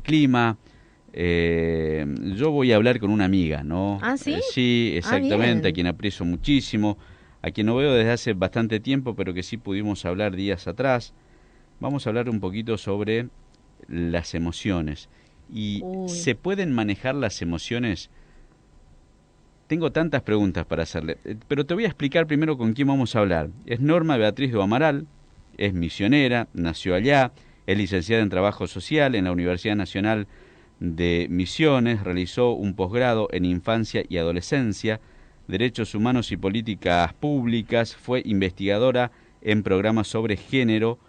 clima. Yo voy a hablar con una amiga, ¿no? ¿Ah, sí? Sí, exactamente, Bien. a quien aprecio muchísimo, a quien no veo desde hace bastante tiempo, pero que sí pudimos hablar días atrás. Vamos a hablar un poquito sobre las emociones. ¿Y Uy, se pueden manejar las emociones? Tengo tantas preguntas para hacerle, pero te voy a explicar primero con quién vamos a hablar. Es Norma Beatriz do Amaral, es misionera, nació allá, es licenciada en Trabajo Social en la Universidad Nacional de Misiones, realizó un posgrado en Infancia y Adolescencia, Derechos Humanos y Políticas Públicas, fue investigadora en programas sobre género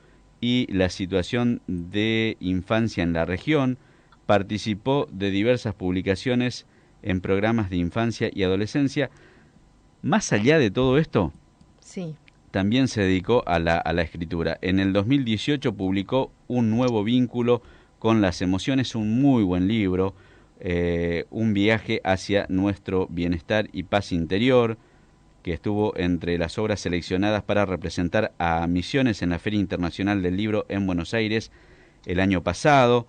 y la situación de infancia en la región, participó de diversas publicaciones en programas de infancia y adolescencia. Más allá de todo esto, sí. también se dedicó a la escritura. En el 2018 publicó Un nuevo vínculo con las emociones, un muy buen libro, un viaje hacia nuestro bienestar y paz interior, que estuvo entre las obras seleccionadas para representar a Misiones en la Feria Internacional del Libro en Buenos Aires el año pasado.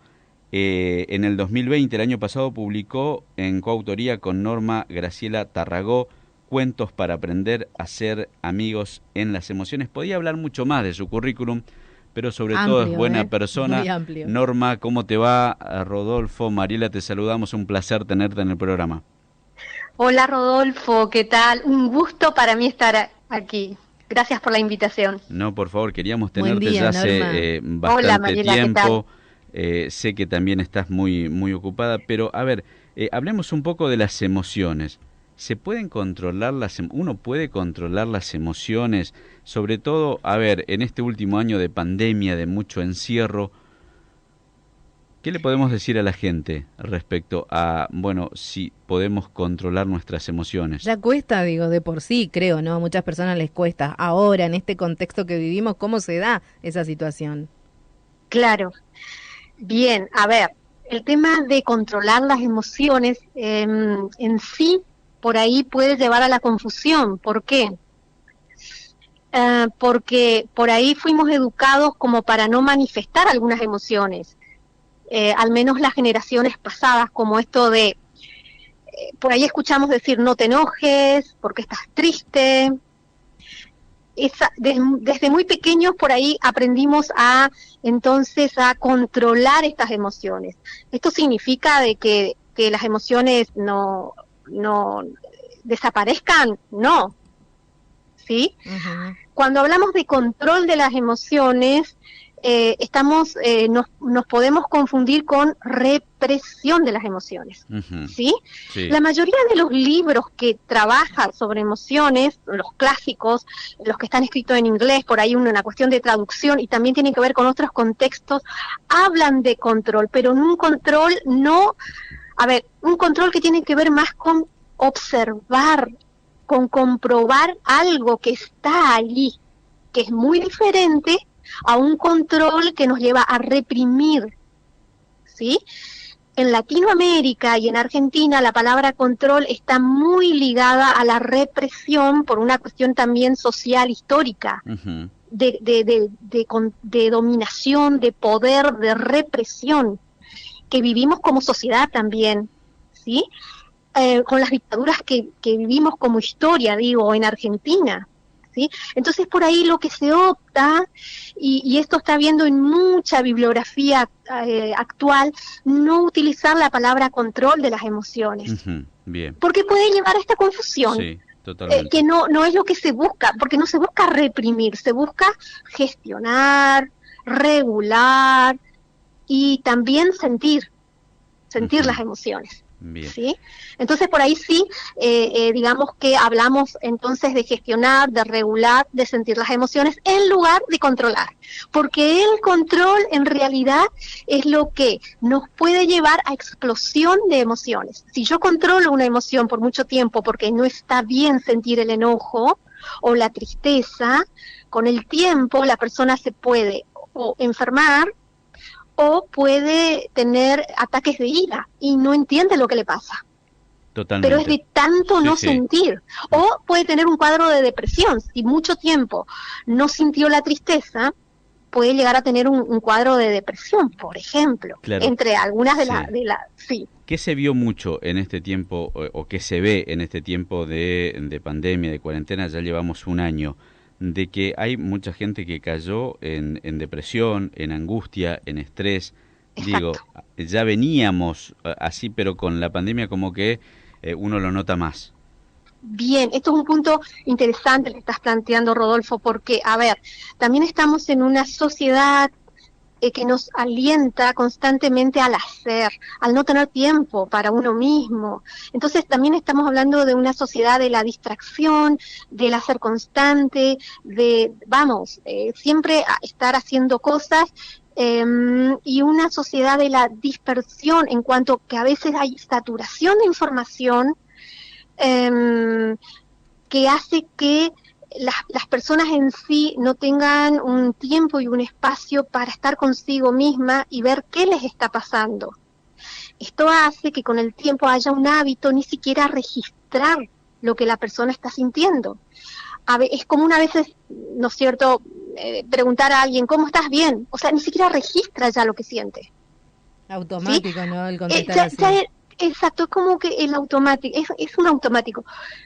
En el 2020, el año pasado, publicó en coautoría con Norma Graciela Tarragó Cuentos para aprender a ser amigos en las emociones. Podía hablar mucho más de su currículum, pero sobre todo es Amplio, buena ¿eh? Muy persona. amplio. Norma, ¿cómo te va? Rodolfo, Mariela, te saludamos. Un placer tenerte en el programa. Hola Rodolfo, ¿qué tal? Un gusto para mí estar aquí. Gracias por la invitación. No, por favor, queríamos Buen tenerte ya día, Norma. hace Hola bastante Mariela, ¿qué tal? tiempo. Sé que también estás muy ocupada, pero a ver, hablemos un poco de las emociones. ¿Se pueden controlar uno puede controlar las emociones? Sobre todo, a ver, en este último año de pandemia, de mucho encierro, ¿qué le podemos decir a la gente respecto a, bueno, si podemos controlar nuestras emociones? Ya cuesta, digo, de por sí, creo, ¿no? A muchas personas les cuesta. Ahora, en este contexto que vivimos, ¿cómo se da esa situación? Claro. Bien, a ver, el tema de controlar las emociones en sí por ahí puede llevar a la confusión. ¿Por qué? Porque por ahí fuimos educados como para no manifestar algunas emociones, al menos las generaciones pasadas, como esto de, por ahí escuchamos decir no te enojes porque estás triste. Desde muy pequeños por ahí aprendimos entonces a controlar estas emociones. Esto significa de que las emociones no desaparezcan, no, ¿sí? Ujú. Cuando hablamos de control de las emociones, nos podemos confundir con represión de las emociones, Ujú. ¿sí? Sí. La mayoría de los libros que trabajan sobre emociones, los clásicos, los que están escritos en inglés, por ahí una cuestión de traducción y también tienen que ver con otros contextos, hablan de control, pero en un control un control que tiene que ver más con observar, con comprobar algo que está allí, que es muy diferente a un control que nos lleva a reprimir, ¿sí? En Latinoamérica y en Argentina la palabra control está muy ligada a la represión por una cuestión también social histórica, Ujú. de dominación, de poder, de represión, que vivimos como sociedad también, ¿sí? Con las dictaduras que vivimos como historia, digo, en Argentina, ¿sí? Entonces por ahí lo que se opta, y esto está viendo en mucha bibliografía actual, no utilizar la palabra control de las emociones, Ujú. Bien. porque puede llevar a esta confusión, Sí, que totalmente. no es lo que se busca, porque no se busca reprimir, se busca gestionar, regular y también sentir Ujú. las emociones. Bien. ¿Sí? Entonces por ahí sí, digamos que hablamos entonces de gestionar, de regular, de sentir las emociones en lugar de controlar, porque el control en realidad es lo que nos puede llevar a explosión de emociones. Si yo controlo una emoción por mucho tiempo porque no está bien sentir el enojo o la tristeza, con el tiempo la persona se puede o enfermar o puede tener ataques de ira y no entiende lo que le pasa, pero es Totalmente. de tanto Sí, no sí. sentir, o puede tener un cuadro de depresión, si mucho tiempo no sintió la tristeza, puede llegar a tener un cuadro de depresión, por ejemplo, Claro. entre algunas de Sí. sí. ¿Qué se vio mucho en este tiempo, o qué se ve en este tiempo de pandemia, de cuarentena? Ya llevamos un año, de que hay mucha gente que cayó en depresión, en angustia, en estrés. Exacto. Digo, ya veníamos así, pero con la pandemia como que uno lo nota más. Bien, esto es un punto interesante que estás planteando, Rodolfo, porque, a ver, también estamos en una sociedad que nos alienta constantemente al hacer, al no tener tiempo para uno mismo. Entonces también estamos hablando de una sociedad de la distracción, del hacer constante, siempre estar haciendo cosas, y una sociedad de la dispersión en cuanto que a veces hay saturación de información, que hace que las personas en sí no tengan un tiempo y un espacio para estar consigo misma y ver qué les está pasando. Esto hace que con el tiempo haya un hábito ni siquiera registrar lo que la persona está sintiendo. Es común a veces, ¿no es cierto?, preguntar a alguien, ¿cómo estás? Bien. O sea, ni siquiera registra ya lo que siente. Automático, ¿Sí? ¿no? El contestar así. Exacto, es como que el automático, es un automático.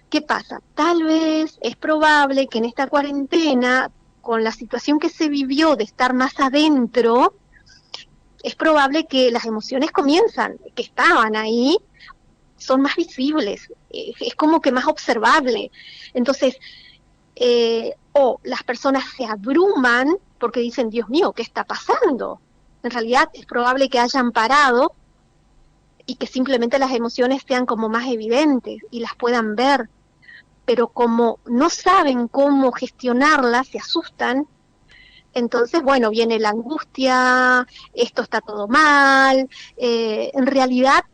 ¿Qué pasa? Tal vez es probable que en esta cuarentena, con la situación que se vivió de estar más adentro, es probable que las emociones comienzan, que estaban ahí, son más visibles, es como que más observable. Entonces, o las personas se abruman porque dicen, Dios mío, ¿qué está pasando? En realidad es probable que hayan parado y que simplemente las emociones sean como más evidentes y las puedan ver, pero como no saben cómo gestionarlas, se asustan, entonces, bueno, viene la angustia, esto está todo mal, en realidad,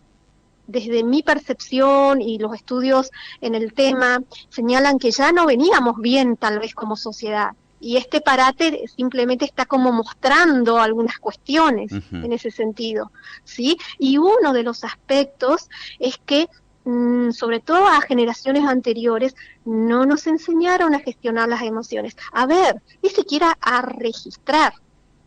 desde mi percepción y los estudios en el tema, señalan que ya no veníamos bien tal vez como sociedad, y este parate simplemente está como mostrando algunas cuestiones en ese sentido, ¿sí? Y uno de los aspectos es que, sobre todo a generaciones anteriores, no nos enseñaron a gestionar las emociones. A ver, ni siquiera a registrar,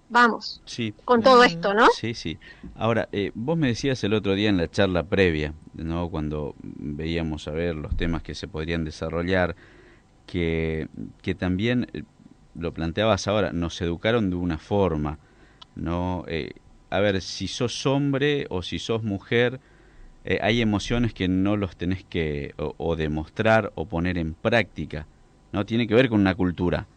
vamos, Sí, con todo esto, ¿no? sí, sí. Ahora, vos me decías el otro día en la charla previa, ¿no? Cuando veíamos a ver los temas que se podrían desarrollar, que también lo planteabas ahora, nos educaron de una forma, ¿no? A ver, si sos hombre o si sos mujer, hay emociones que no los tenés que o demostrar o poner en práctica, ¿no? Tiene que ver con una cultura.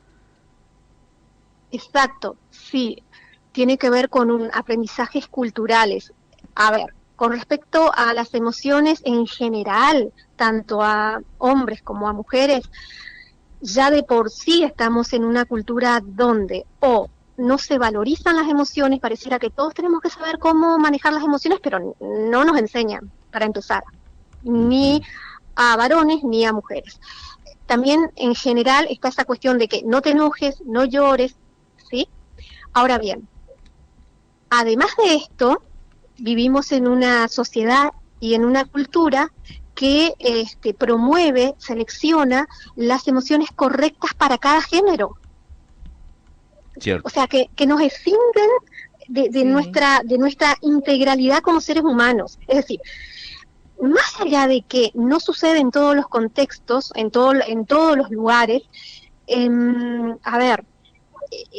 Exacto, sí, tiene que ver con aprendizajes culturales. A ver, con respecto a las emociones en general, tanto a hombres como a mujeres, ya de por sí estamos en una cultura donde o no se valorizan las emociones, pareciera que todos tenemos que saber cómo manejar las emociones, pero no nos enseñan, para empezar, ni a varones ni a mujeres. También en general está esa cuestión de que no te enojes, no llores, ¿sí? Ahora bien, además de esto, vivimos en una sociedad y en una cultura que promueve, selecciona las emociones correctas para cada género. Cierto. O sea, que nos escinden de Sí. nuestra integralidad como seres humanos. Es decir, más allá de que no sucede en todos los contextos, en todos los lugares, a ver,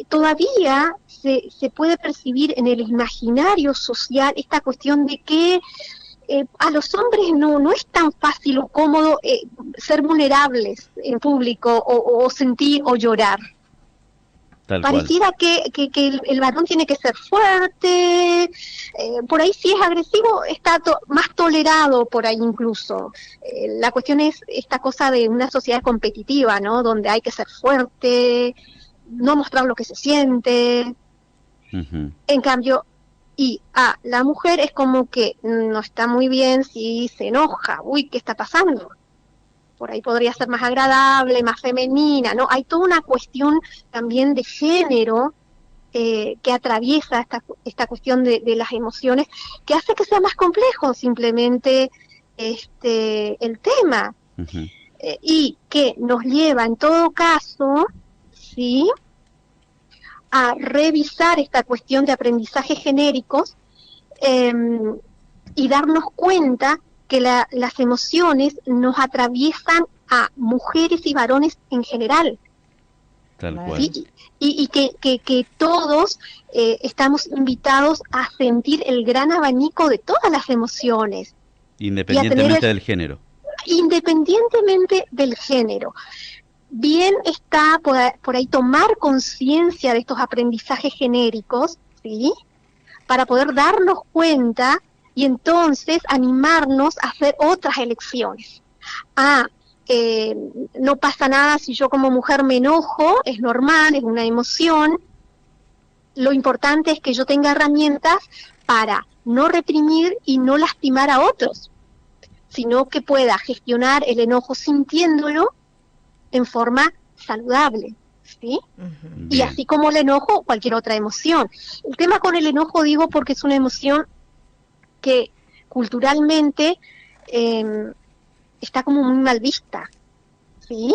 todavía se puede percibir en el imaginario social esta cuestión de que a los hombres no es tan fácil o cómodo ser vulnerables en público o sentir o llorar. Tal Pareciera que el varón tiene que ser fuerte, por ahí si es agresivo está más tolerado por ahí incluso. La cuestión es esta cosa de una sociedad competitiva, ¿no? Donde hay que ser fuerte, no mostrar lo que se siente. En cambio, la mujer es como que no está muy bien si se enoja, uy, ¿qué está pasando? Por ahí podría ser más agradable, más femenina, ¿no? Hay toda una cuestión también de género que atraviesa esta cuestión de las emociones, que hace que sea más complejo simplemente el tema, y que nos lleva en todo caso, ¿sí?, a revisar esta cuestión de aprendizajes genéricos y darnos cuenta que las emociones nos atraviesan a mujeres y varones en general. Tal cual. ¿Sí? Y que todos estamos invitados a sentir el gran abanico de todas las emociones. Independientemente del género. Independientemente del género. Bien está por ahí tomar conciencia de estos aprendizajes genéricos, ¿sí? Para poder darnos cuenta y entonces animarnos a hacer otras elecciones. No pasa nada si yo como mujer me enojo, es normal, es una emoción. Lo importante es que yo tenga herramientas para no reprimir y no lastimar a otros, sino que pueda gestionar el enojo sintiéndolo en forma saludable, ¿sí? Ujú. Y así como el enojo, cualquier otra emoción. El tema con el enojo digo porque es una emoción que culturalmente está como muy mal vista, ¿sí?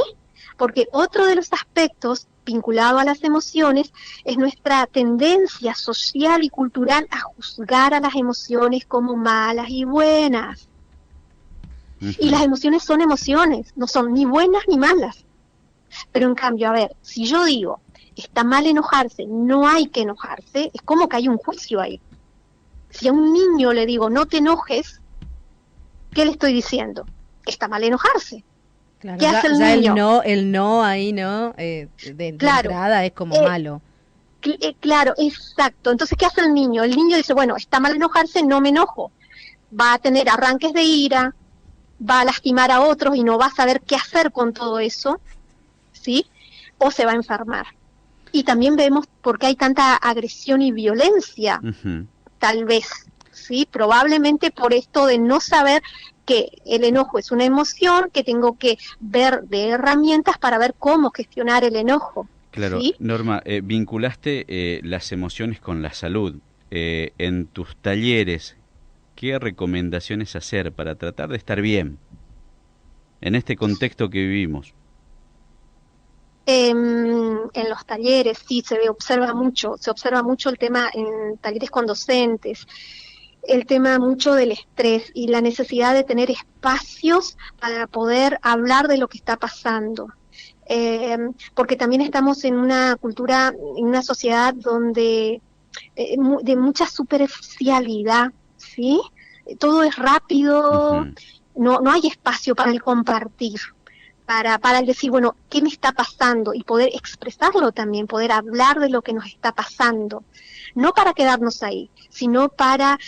Porque otro de los aspectos vinculado a las emociones es nuestra tendencia social y cultural a juzgar a las emociones como malas y buenas. Y las emociones son emociones, no son ni buenas ni malas. Pero en cambio, a ver, si yo digo, está mal enojarse, no hay que enojarse, es como que hay un juicio ahí. Si a un niño le digo, no te enojes, ¿qué le estoy diciendo? Que está mal enojarse. Claro, ¿Qué hace el ya niño? el no ahí, ¿no? De Claro, entrada es como malo. Claro, exacto. Entonces, ¿qué hace el niño? El niño dice, bueno, está mal enojarse, no me enojo. Va a tener arranques de ira, va a lastimar a otros y no va a saber qué hacer con todo eso, ¿sí? O se va a enfermar. Y también vemos por qué hay tanta agresión y violencia, tal vez, ¿sí? Probablemente por esto de no saber que el enojo es una emoción, que tengo que ver de herramientas para ver cómo gestionar el enojo. Claro, ¿sí? Norma, vinculaste las emociones con la salud. En tus talleres, ¿qué recomendaciones hacer para tratar de estar bien en este contexto que vivimos? En los talleres sí se observa mucho el tema en talleres con docentes, el tema mucho del estrés y la necesidad de tener espacios para poder hablar de lo que está pasando. Porque también estamos en una cultura, en una sociedad donde de mucha superficialidad, ¿sí? Todo es rápido, no hay espacio para el compartir, para el decir, bueno, ¿qué me está pasando? Y poder expresarlo también, poder hablar de lo que nos está pasando. No para quedarnos ahí, sino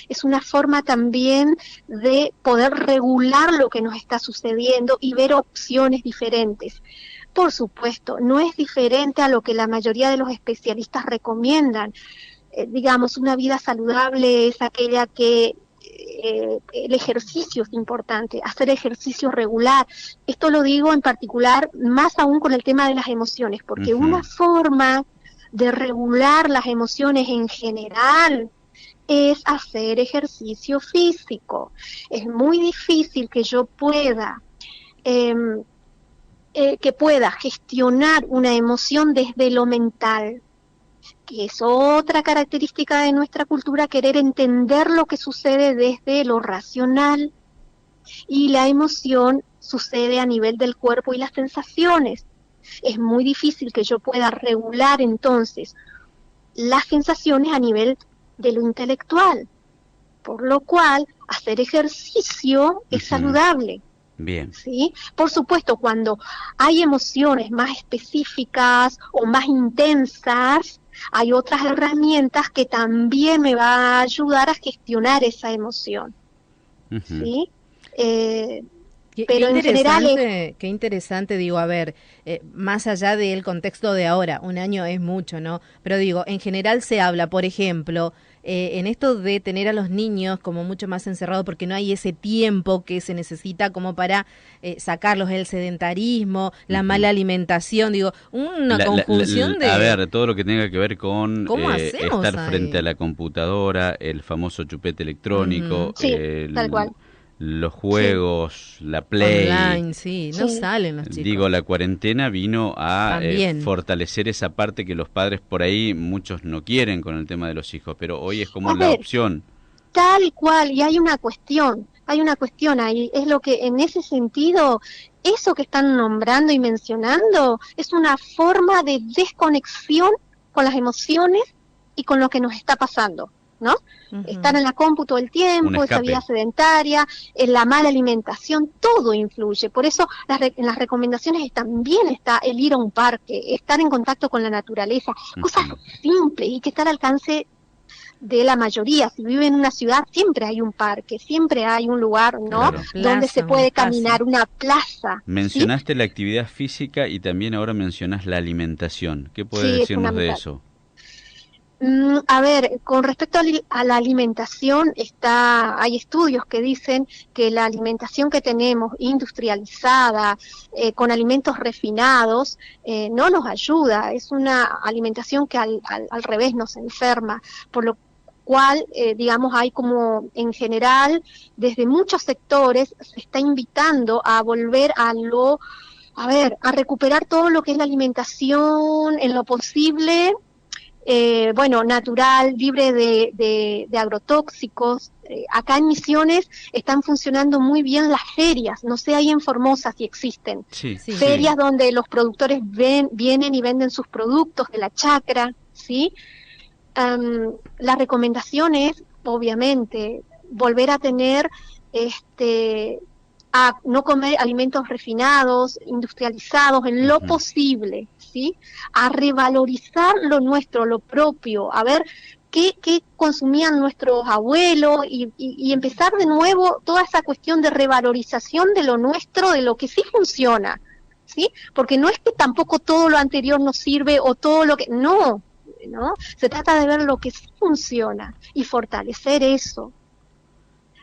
es una forma también de poder regular lo que nos está sucediendo y ver opciones diferentes. Por supuesto, no es diferente a lo que la mayoría de los especialistas recomiendan. Digamos, una vida saludable es aquella que el ejercicio es importante, hacer ejercicio regular. Esto lo digo en particular, más aún con el tema de las emociones, porque una forma de regular las emociones en general es hacer ejercicio físico. Es muy difícil que yo pueda gestionar una emoción desde lo mental, que es otra característica de nuestra cultura, querer entender lo que sucede desde lo racional, y la emoción sucede a nivel del cuerpo y las sensaciones. Es muy difícil que yo pueda regular entonces las sensaciones a nivel de lo intelectual, por lo cual hacer ejercicio es saludable. Bien. ¿Sí? Por supuesto, cuando hay emociones más específicas o más intensas, hay otras herramientas que también me van a ayudar a gestionar esa emoción. ¿Sí? Pero en general qué interesante, digo, a ver, más allá del contexto de ahora, un año es mucho, ¿no? Pero digo, en general se habla, por ejemplo, en esto de tener a los niños como mucho más encerrados porque no hay ese tiempo que se necesita como para sacarlos, el sedentarismo, la mala alimentación, digo, una conjunción de... A ver, todo lo que tenga que ver con estar ahí frente a la computadora, el famoso chupete electrónico, sí, tal cual. los juegos, la Play. Online, sí, no salen los chicos. Digo, la cuarentena vino a fortalecer esa parte que los padres por ahí, muchos no quieren con el tema de los hijos, pero hoy es como la opción. Tal cual, y hay una cuestión ahí, es lo que en ese sentido, eso que están nombrando y mencionando, es una forma de desconexión con las emociones y con lo que nos está pasando, ¿no? Estar en la compu todo el tiempo, esa vida sedentaria, la mala alimentación, todo influye. Por eso en las recomendaciones también está el ir a un parque, estar en contacto con la naturaleza, cosas simples y que están al alcance de la mayoría. Si vive en una ciudad, siempre hay un parque, siempre hay un lugar, ¿no? Claro. Donde se puede caminar, una plaza. Mencionaste la actividad física y también ahora mencionás la alimentación. ¿Qué puedes decirnos de eso? A ver, con respecto a la alimentación, hay estudios que dicen que la alimentación que tenemos industrializada, con alimentos refinados, no nos ayuda. Es una alimentación que al revés nos enferma, por lo cual, digamos, hay como en general, desde muchos sectores, se está invitando a volver a recuperar todo lo que es la alimentación en lo posible, natural, libre de agrotóxicos. Acá en Misiones están funcionando muy bien las ferias, no sé ahí en Formosa si existen, ferias donde los productores vienen y venden sus productos de la chacra, ¿sí? La recomendación es, obviamente, volver a tener, a no comer alimentos refinados, industrializados, en lo posible, ¿sí? A revalorizar lo nuestro, lo propio, a ver qué consumían nuestros abuelos y empezar de nuevo toda esa cuestión de revalorización de lo nuestro, de lo que sí funciona, ¿sí? Porque no es que tampoco todo lo anterior nos sirve o todo lo que... No, se trata de ver lo que sí funciona y fortalecer eso.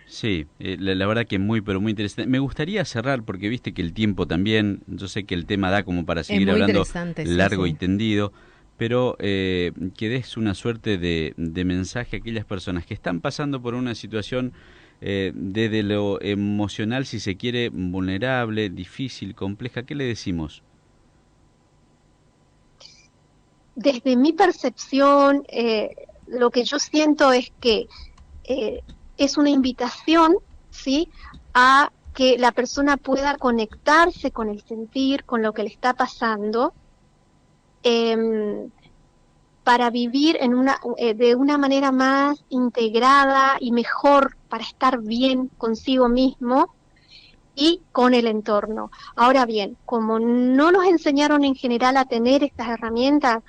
Sí, la verdad que pero muy interesante. Me gustaría cerrar porque viste que el tiempo también, yo sé que el tema da como para seguir hablando largo y tendido, pero que des una suerte de mensaje a aquellas personas que están pasando por una situación desde lo emocional, si se quiere, vulnerable, difícil, compleja. ¿Qué le decimos? Desde mi percepción, lo que yo siento es que es una invitación, ¿sí?, a que la persona pueda conectarse con el sentir, con lo que le está pasando, para vivir de una manera más integrada y mejor, para estar bien consigo mismo y con el entorno. Ahora bien, como no nos enseñaron en general a tener estas herramientas,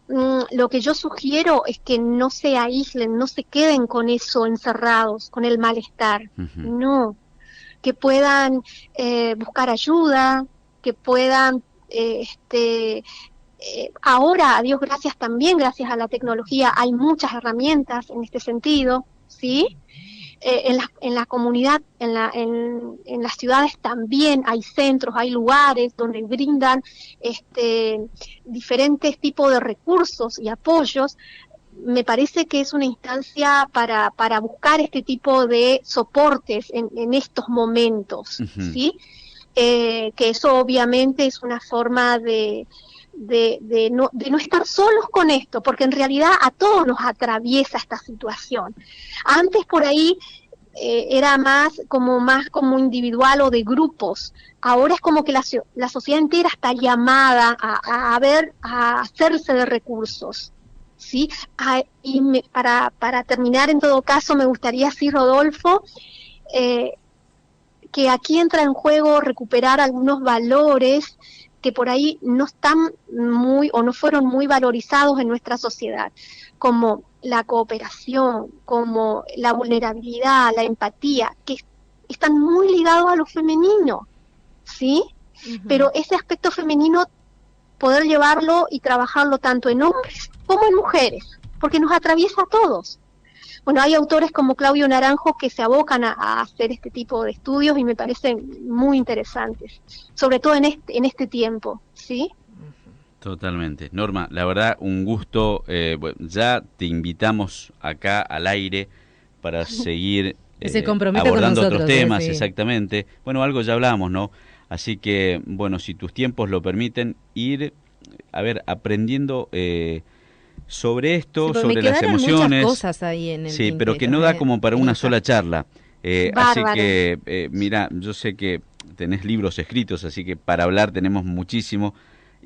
lo que yo sugiero es que no se aíslen, no se queden con eso encerrados, con el malestar, no, que puedan buscar ayuda, que puedan, ahora, a Dios gracias también, gracias a la tecnología, hay muchas herramientas en este sentido, ¿sí? En la comunidad, en las ciudades también hay centros, hay lugares donde brindan diferentes tipos de recursos y apoyos. Me parece que es una instancia para buscar este tipo de soportes en estos momentos, ¿sí? Que eso obviamente es una forma de no estar solos con esto, porque en realidad a todos nos atraviesa esta situación. Antes por ahí era más como individual o de grupos. Ahora es como que la sociedad entera está llamada a hacerse de recursos, ¿sí? Para terminar, en todo caso, me gustaría, sí, Rodolfo, que aquí entra en juego recuperar algunos valores que por ahí no están o no fueron muy valorizados en nuestra sociedad, como la cooperación, como la vulnerabilidad, la empatía, que están muy ligados a lo femenino, ¿sí? Pero ese aspecto femenino, poder llevarlo y trabajarlo tanto en hombres como en mujeres, porque nos atraviesa a todos. Bueno, hay autores como Claudio Naranjo que se abocan a hacer este tipo de estudios y me parecen muy interesantes, sobre todo en este tiempo, ¿sí? Totalmente. Norma, la verdad, un gusto. Ya te invitamos acá al aire para seguir Que se compromete abordando con nosotros, otros temas, sí. exactamente. Bueno, algo ya hablamos, ¿no? Así que, bueno, si tus tiempos lo permiten, ir, a ver, aprendiendo sobre esto, Sí, porque sobre me las quedaron emociones. muchas cosas ahí en el Sí, pero que tintero, no da como para una Elisa. sola charla. Así Bárbaro. que, mira, yo sé que tenés libros escritos, así que para hablar tenemos muchísimo.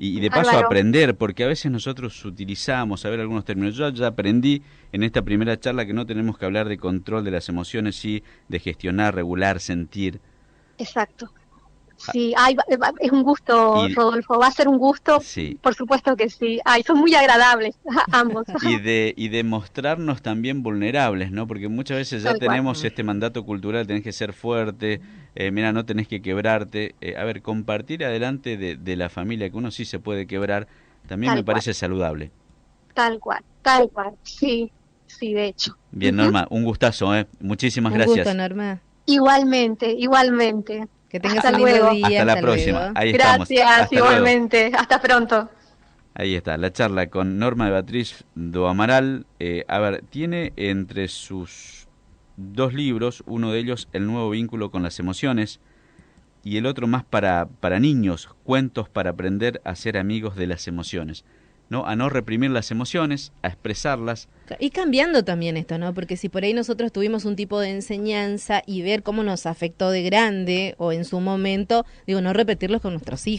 Y de paso Álvaro. aprender, porque a veces nosotros utilizamos, a ver, algunos términos. Yo ya aprendí en esta primera charla que no tenemos que hablar de control de las emociones, sí, de gestionar, regular, sentir. Exacto. Sí, ay, es un gusto, Y, Rodolfo, va a ser un gusto, sí, por supuesto que sí. Ay, son muy agradables ambos. y de mostrarnos también vulnerables, ¿no? Porque muchas veces ya Tal cual. tenemos este mandato cultural, tenés que ser fuerte, mira, no tenés que quebrarte. A ver, compartir adelante de la familia, que uno sí se puede quebrar, también me Tal cual, parece saludable. tal cual, sí, sí, de hecho. Bien, Norma, un gustazo, ¿eh? Muchísimas Un gusto, gracias. Norma. Igualmente, igualmente. Que tengas Hasta un lindo luego. día. Hasta la Hasta próxima. luego. Ahí estamos. Gracias, Hasta luego. igualmente. Hasta pronto. Ahí está, la charla con Norma Beatriz do Amaral. A ver, tiene entre sus dos libros, uno de ellos, El nuevo vínculo con las emociones, y el otro más para niños, cuentos para aprender a ser amigos de las emociones, ¿no? A no reprimir las emociones, a expresarlas. Y cambiando también esto, ¿no? Porque si por ahí nosotros tuvimos un tipo de enseñanza y ver cómo nos afectó de grande o en su momento, digo, no repetirlos con nuestros hijos.